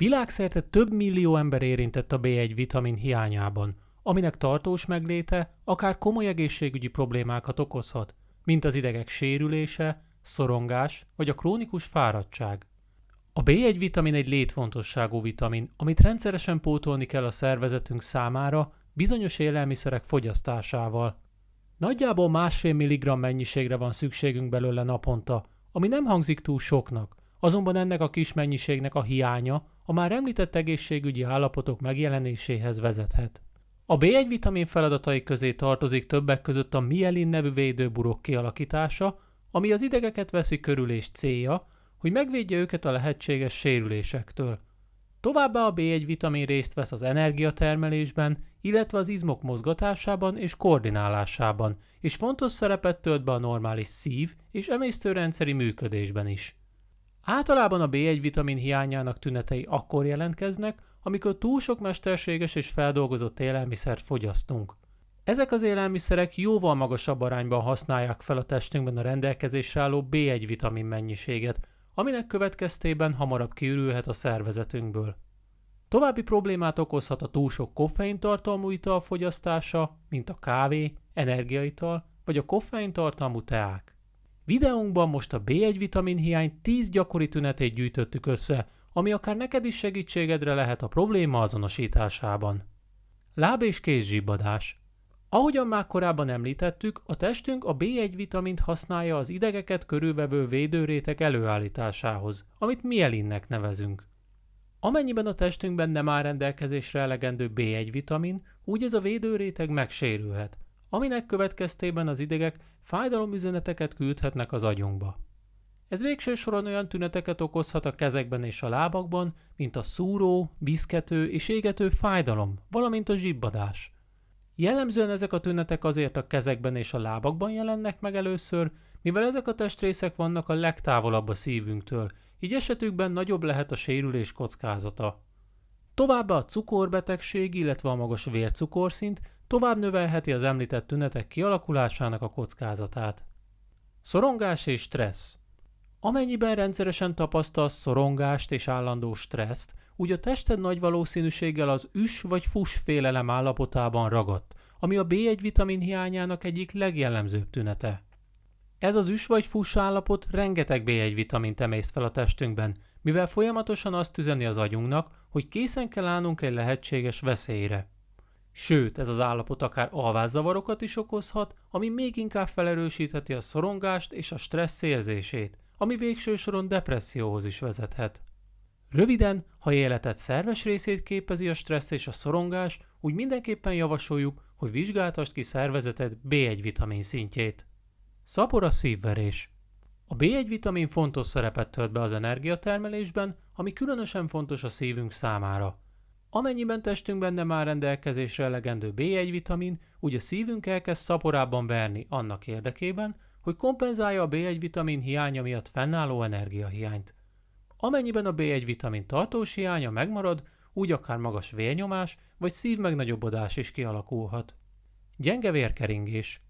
Világszerte több millió ember érintett a B1 vitamin hiányában, aminek tartós megléte akár komoly egészségügyi problémákat okozhat, mint az idegek sérülése, szorongás vagy a krónikus fáradtság. A B1 vitamin egy létfontosságú vitamin, amit rendszeresen pótolni kell a szervezetünk számára bizonyos élelmiszerek fogyasztásával. Nagyjából 1,5 mg mennyiségre van szükségünk belőle naponta, ami nem hangzik túl soknak, azonban ennek a kis mennyiségnek a hiánya a már említett egészségügyi állapotok megjelenéséhez vezethet. A B1 vitamin feladatai közé tartozik többek között a mielin nevű védőburok kialakítása, ami az idegeket veszi körül és célja, hogy megvédje őket a lehetséges sérülésektől. Továbbá a B1 vitamin részt vesz az energiatermelésben, illetve az izmok mozgatásában és koordinálásában, és fontos szerepet tölt be a normális szív- és emésztőrendszeri működésben is. Általában a B1 vitamin hiányának tünetei akkor jelentkeznek, amikor túl sok mesterséges és feldolgozott élelmiszert fogyasztunk. Ezek az élelmiszerek jóval magasabb arányban használják fel a testünkben a rendelkezésre álló B1 vitamin mennyiséget, aminek következtében hamarabb kiürülhet a szervezetünkből. További problémát okozhat a túl sok koffeintartalmú ital fogyasztása, mint a kávé, energiaital vagy a koffeintartalmú teák. Videónkban most a B1 vitamin hiány 10 gyakori tünetét gyűjtöttük össze, ami akár neked is segítségedre lehet a probléma azonosításában. Láb- és kézzsibbadás. Ahogyan már korábban említettük, a testünk a B1 vitamint használja az idegeket körülvevő védőréteg előállításához, amit mielinnek nevezünk. Amennyiben a testünkben nem áll rendelkezésre elegendő B1 vitamin, úgy ez a védőréteg megsérülhet, aminek következtében az idegek fájdalomüzeneteket küldhetnek az agyunkba. Ez végső soron olyan tüneteket okozhat a kezekben és a lábakban, mint a szúró, viszkető és égető fájdalom, valamint a zsibbadás. Jellemzően ezek a tünetek azért a kezekben és a lábakban jelennek meg először, mivel ezek a testrészek vannak a legtávolabb a szívünktől, így esetükben nagyobb lehet a sérülés kockázata. Továbbá a cukorbetegség, illetve a magas vércukorszint tovább növelheti az említett tünetek kialakulásának a kockázatát. Szorongás és stressz. Amennyiben rendszeresen tapasztalsz szorongást és állandó stresszt, úgy a tested nagy valószínűséggel az üs vagy fuss félelem állapotában ragadt, ami a B1 vitamin hiányának egyik legjellemzőbb tünete. Ez az üs vagy fuss állapot rengeteg B1 vitamint emészt fel a testünkben, mivel folyamatosan azt üzeni az agyunknak, hogy készen kell állnunk egy lehetséges veszélyre. Sőt, ez az állapot akár alvászavarokat is okozhat, ami még inkább felerősítheti a szorongást és a stressz érzését, ami végső soron depresszióhoz is vezethet. Röviden, ha életed szerves részét képezi a stressz és a szorongás, úgy mindenképpen javasoljuk, hogy vizsgáltasd ki szervezeted B1 vitamin szintjét. Szapora szívverés. A B1 vitamin fontos szerepet tölt be az energiatermelésben, ami különösen fontos a szívünk számára. Amennyiben testünkben nem áll rendelkezésre elegendő B1 vitamin, úgy a szívünk elkezd szaporában verni annak érdekében, hogy kompenzálja a B1 vitamin hiánya miatt fennálló energiahiányt. Amennyiben a B1 vitamin tartós hiánya megmarad, úgy akár magas vérnyomás vagy szívmegnagyobbodás is kialakulhat. Gyenge vérkeringés.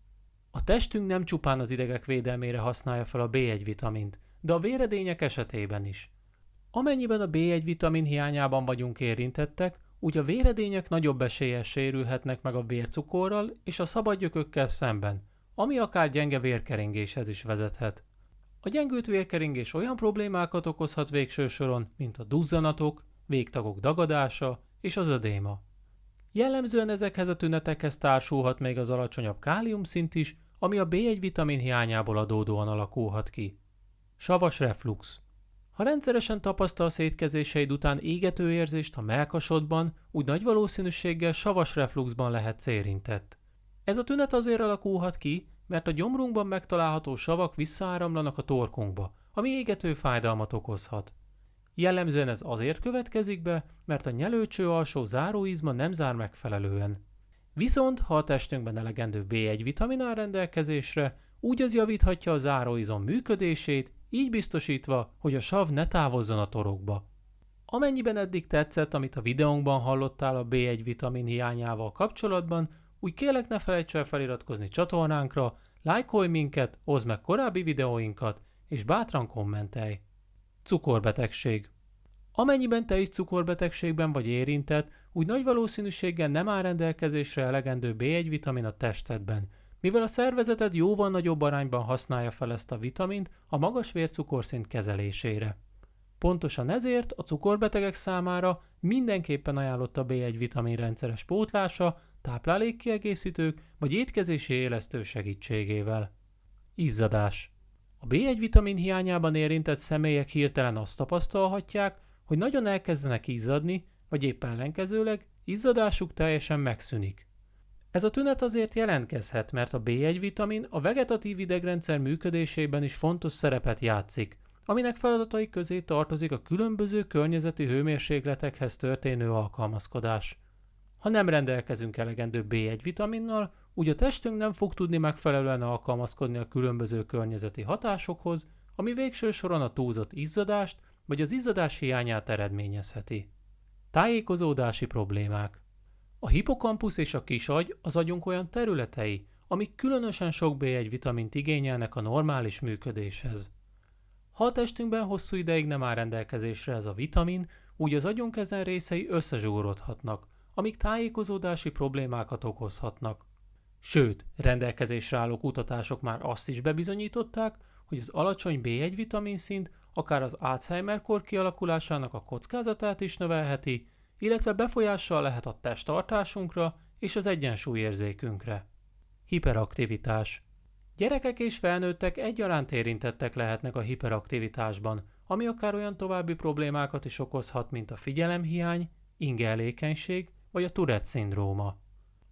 A testünk nem csupán az idegek védelmére használja fel a B1 vitamint, de a véredények esetében is. Amennyiben a B1 vitamin hiányában vagyunk érintettek, úgy a véredények nagyobb eséllyel sérülhetnek meg a vércukorral és a szabadgyökökkel szemben, ami akár gyenge vérkeringéshez is vezethet. A gyengült vérkeringés olyan problémákat okozhat végső soron, mint a duzzanatok, végtagok dagadása és az ödéma. Jellemzően ezekhez a tünetekhez társulhat még az alacsonyabb káliumszint is, ami a B1 vitamin hiányából adódóan alakulhat ki. Savas reflux. Ha rendszeresen tapasztalsz étkezéseid után égető érzést a mellkasodban, úgy nagy valószínűséggel savas refluxban lehetsz érintett. Ez a tünet azért alakulhat ki, mert a gyomrunkban megtalálható savak visszaáramlanak a torkunkba, ami égető fájdalmat okozhat. Jellemzően ez azért következik be, mert a nyelőcső alsó záróizma nem zár megfelelően. Viszont, ha a testünkben elegendő B1 vitamin áll rendelkezésre, úgy az javíthatja a záróizom működését, így biztosítva, hogy a sav ne távozzon a torokba. Amennyiben eddig tetszett, amit a videónkban hallottál a B1 vitamin hiányával kapcsolatban, úgy kérlek ne felejts el feliratkozni csatornánkra, lájkolj minket, oszd meg korábbi videóinkat, és bátran kommentelj. Cukorbetegség. Amennyiben te is cukorbetegségben vagy érintett, úgy nagy valószínűséggel nem áll rendelkezésre elegendő B1 vitamin a testedben, mivel a szervezeted jóval nagyobb arányban használja fel ezt a vitamint a magas vércukorszint kezelésére. Pontosan ezért a cukorbetegek számára mindenképpen ajánlott a B1 vitamin rendszeres pótlása, táplálékkiegészítők vagy étkezési élesztő segítségével. Izzadás. A B1 vitamin hiányában érintett személyek hirtelen azt tapasztalhatják, hogy nagyon elkezdenek izzadni, vagy épp ellenkezőleg izzadásuk teljesen megszűnik. Ez a tünet azért jelentkezhet, mert a B1 vitamin a vegetatív idegrendszer működésében is fontos szerepet játszik, aminek feladatai közé tartozik a különböző környezeti hőmérsékletekhez történő alkalmazkodás. Ha nem rendelkezünk elegendő B1 vitaminnal, úgy a testünk nem fog tudni megfelelően alkalmazkodni a különböző környezeti hatásokhoz, ami végső soron a túlzott izzadást vagy az izzadás hiányát eredményezheti. Tájékozódási problémák. A hippokampusz és a kisagy az agyunk olyan területei, amik különösen sok B1 vitamint igényelnek a normális működéshez. Ha a testünkben hosszú ideig nem áll rendelkezésre ez a vitamin, úgy az agyunk ezen részei összezsúrodhatnak, amik tájékozódási problémákat okozhatnak. Sőt, rendelkezésre álló kutatások már azt is bebizonyították, hogy az alacsony B1 vitaminszint akár az Alzheimer-kór kialakulásának a kockázatát is növelheti, illetve befolyással lehet a testtartásunkra és az egyensúlyérzékünkre. Hiperaktivitás. Gyerekek és felnőttek egyaránt érintettek lehetnek a hiperaktivitásban, ami akár olyan további problémákat is okozhat, mint a figyelemhiány, ingerlékenység vagy a Tourette-szindróma.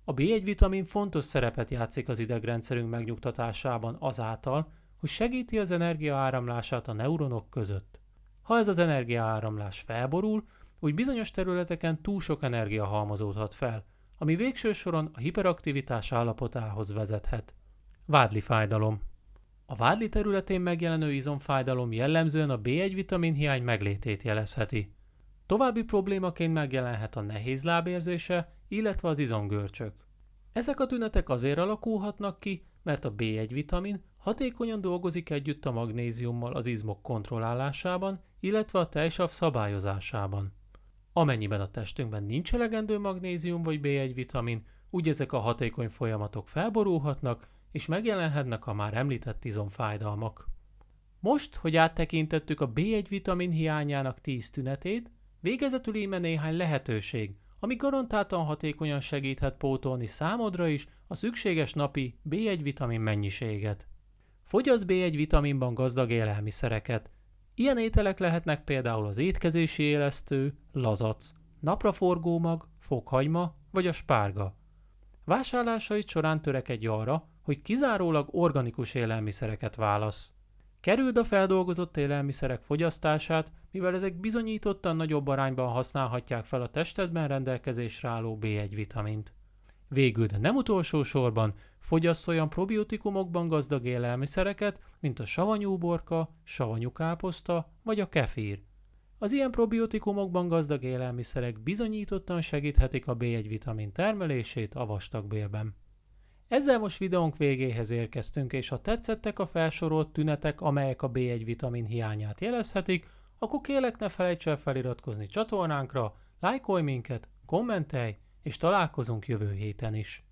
A B1 vitamin fontos szerepet játszik az idegrendszerünk megnyugtatásában azáltal, hogy segíti az energia áramlását a neuronok között. Ha ez az energiaáramlás felborul, úgy bizonyos területeken túl sok energia halmozódhat fel, ami végső soron a hiperaktivitás állapotához vezethet. Vádli fájdalom. A vádli területén megjelenő izomfájdalom jellemzően a B1 vitamin hiány meglétét jelezheti. További problémaként megjelenhet a nehéz lábérzése, illetve az izomgörcsök. Ezek a tünetek azért alakulhatnak ki, mert a B1 vitamin hatékonyan dolgozik együtt a magnéziummal az izmok kontrollálásában, illetve a tejsav szabályozásában. Amennyiben a testünkben nincs elegendő magnézium vagy B1 vitamin, úgy ezek a hatékony folyamatok felborulhatnak, és megjelenhetnek a már említett izomfájdalmak. Most, hogy áttekintettük a B1 vitamin hiányának 10 tünetét, végezetül íme néhány lehetőség, ami garantáltan hatékonyan segíthet pótolni számodra is a szükséges napi B1 vitamin mennyiséget. Fogyasz B1 vitaminban gazdag élelmiszereket. Ilyen ételek lehetnek például az étkezési élesztő, lazac, napraforgómag, fokhagyma vagy a spárga. Vásárlásaid során törekedj arra, hogy kizárólag organikus élelmiszereket válasz. Kerüld a feldolgozott élelmiszerek fogyasztását, mivel ezek bizonyítottan nagyobb arányban használhatják fel a testedben rendelkezésre álló B1 vitamint. Végül, de nem utolsó sorban, fogyasz olyan probiotikumokban gazdag élelmiszereket, mint a savanyúborka, savanyúkáposzta vagy a kefír. Az ilyen probiotikumokban gazdag élelmiszerek bizonyítottan segíthetik a B1 vitamin termelését a vastagbélben. Ezzel most videónk végéhez érkeztünk, és ha tetszettek a felsorolt tünetek, amelyek a B1 vitamin hiányát jelezhetik, akkor kérlek ne felejts el feliratkozni csatornánkra, lájkolj minket, kommentelj, és találkozunk jövő héten is.